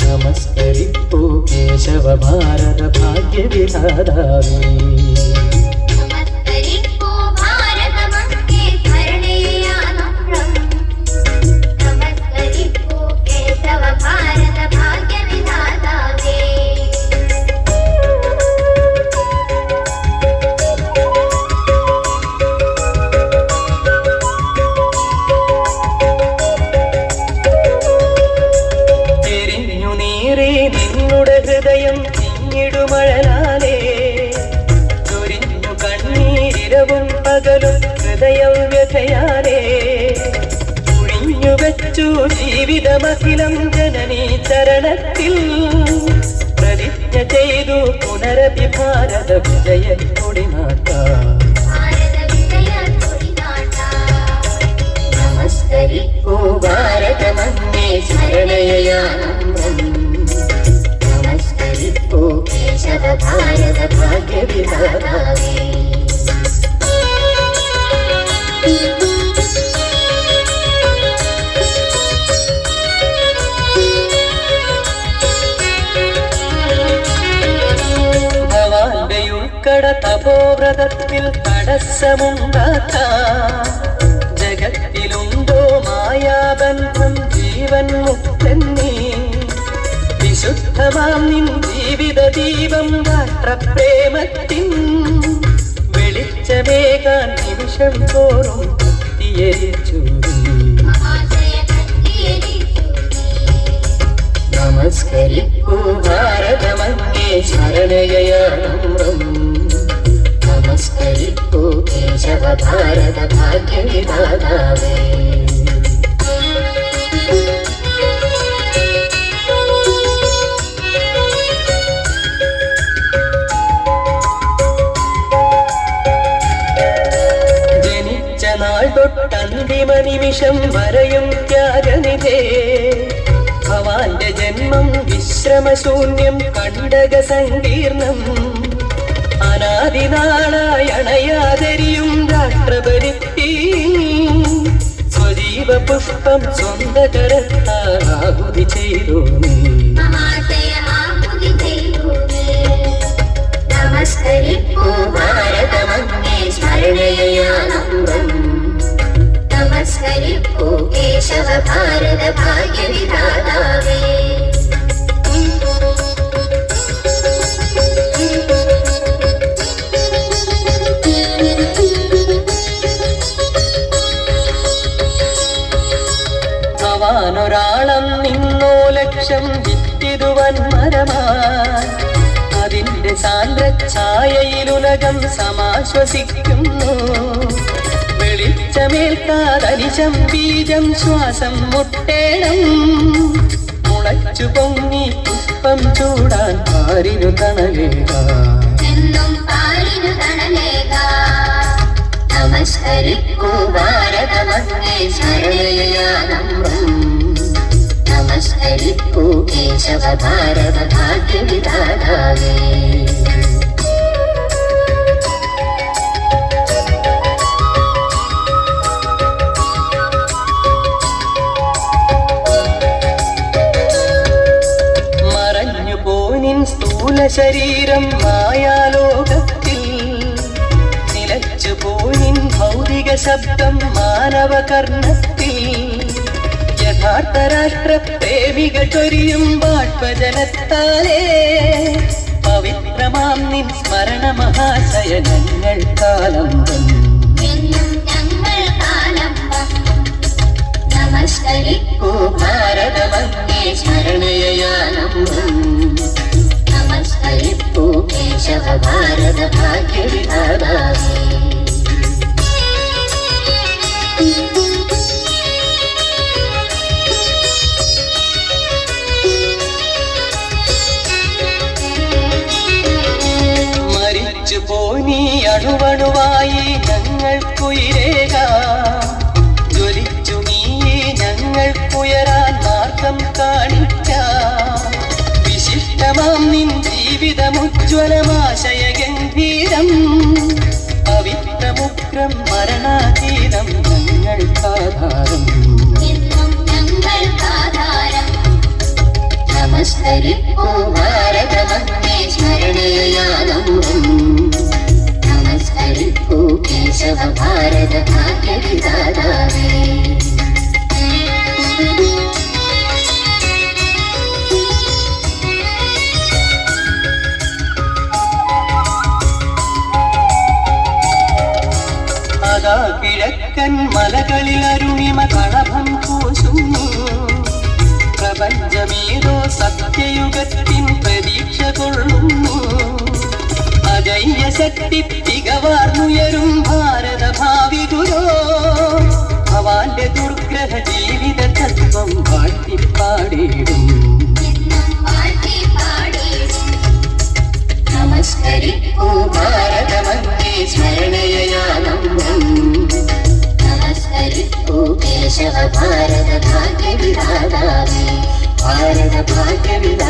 നമസ്കരിപ്പൂ കേശവ ഭാരത ഭാഗ്യവിധാതാവേ. നിന്നുടെ ഹൃദയം തിങ്ങിടുമഴലാലേ ചൊരിഞ്ഞു കണ്ണീരിരവും പകലും ഹൃദയം വ്യഥയാലേ ഒഴിഞ്ഞു വെച്ചു ജീവിതമഖിലം ജനനീ ചരണത്തിൽ പ്രതിജ്ഞ ചെയ്തു പുനരപി ഭാരത വിജയ കൊടിനാട്ടാം. നമസ്കരിപ്പൂ ഭാരതമങ്ങേ ശരണയാനന്ദം. നമസ്കരിപ്പൂ കേശവ ഭാരത ഭാഗ്യവിധാതാവേ. ഭവാന്റെ ഉൾക്കട തപോവ്രതത്തിൽ തടസ്സമുണ്ടാക്കാം. ജഗത്തിലുണ്ടോ മായാബന്ധം ജീവൻ മുക്തന്നീ വിശുദ്ധമാം നിൻ ജീവിത ദീപം രാഷ്ട്രപ്രേമത്തിൻ വെളിച്ചമേകാൻ നിമിഷം തോറും ഭക്തിയെ ചൂടി. നമസ്കരിപ്പൂ ഭാരതമങ്ങേ ശരണയാനന്ദം. നമസ്കരിപ്പൂ കേശവ ഭാരത ഭാഗ്യവിധാതാവേ. നാൾ തൊട്ടന്തിമ നിമിഷം വരെയും ത്യാഗനിധേ ഭവാന്റെ ജന്മം വിശ്രമശൂന്യം കണ്ടക സങ്കീർണം. അനാദിനാളായി അണയാതെരിയും രാഷ്ട്രപരിത്തി സ്വജീവ പുഷ്പം സ്വന്തകരത്താഹുതി ചെയ്തു നീ. നമസ്കരിപ്പൂ ഭാരതമങ്ങേ ശരണയാനന്ദം. നമസ്കരിപ്പൂ കേശവ ഭാരത ഭാഗ്യവിധാതാവേ. ഭവാനൊരാളം നിന്നോ ലക്ഷം വിത്തിടുവൻ മരമായി അതിന്റെ സാന്ദ്രഛായയിലുലകം സമാശ്വസിക്കുന്നു. വെളിച്ചമേൽക്കാതനിശം ബീജം ശ്വാസം മുട്ടേണം. മുളച്ചു പൊങ്ങി പുഷ്പം ചൂടാൻ ആരിനു തണലേകാം. നമസ്കരിപ്പൂ ഭാരതമങ്ങേ ശരണയാനന്ദം. നമസ്കരിപ്പൂ കേശവ ഭാരത ഭാഗ്യവിധാതാവേ. ശരീരം മായാലോകത്തിൽ നിലച്ചുപോയിൻ ഭൗതിക ശബ്ദം മാനവകർണത്തിൽ യഥാർത്ഥ രാഷ്ട്രപ്രേമികൾ ചൊരിയും ബാഷ്പജലത്താലേ പവിത്രമാം നിൻ സ്മരണ മഹാശയനങ്ങൾ കാലംബം നമസ്കരിക്കൂ ഭാരതമങ്ങേ സ്മരണയാനന്ദം നമസ്കരിക്കൂ കേശവ ഭാരത ഭാഗ്യവിധാതാവേ മരിച്ചുപോയി നീ അണുവണുവായി ഞങ്ങൾക്കുയിരേകാം ജ്വലിച്ചു നീ ഞങ്ങൾക്കുയരാൻ മാർഗം കാണിക്കാം വിശിഷ്ടമാം നിൻ ജീവിതമുജ്വലമാശയ ഗംഭീരം പവിത്രമുഗ്രം മരണാതീതം ഞങ്ങൾക്കാധാരം നമസ്കരിക്കൂ ഭാരതമങ്ങേ സ്മരണയാനന്ദം നമസ്കരിക്കൂ കേശവ ഭാരത ഭാഗ്യവിധാതാവേ അതാ കിഴക്കൻ മലകളിൽ അരുണിമ കളഭം പൂശുന്നു പ്രപഞ്ചമേതോ സത്യയുഗത്തിൻ പ്രതീക്ഷ കൊള്ളുന്നു അജയ്യ ശക്തി തികവാർന്നുയരും ഭാരത ഭാവി ഗുരോ ഭവാന്റെ ദുർഗ്രഹ ജീവിത തത്വം വാഴ്ത്തിപ്പാടിയിടും നമസ്കരിക്കൂ ഭാരതമങ്ങേ സ്മരണയാനന്ദം നമസ്കരിക്കൂ കേശവ ഭാരത ഭാഗ്യവിധാതാവേ ഭാരത ഭാഗ്യവിധാതാവേ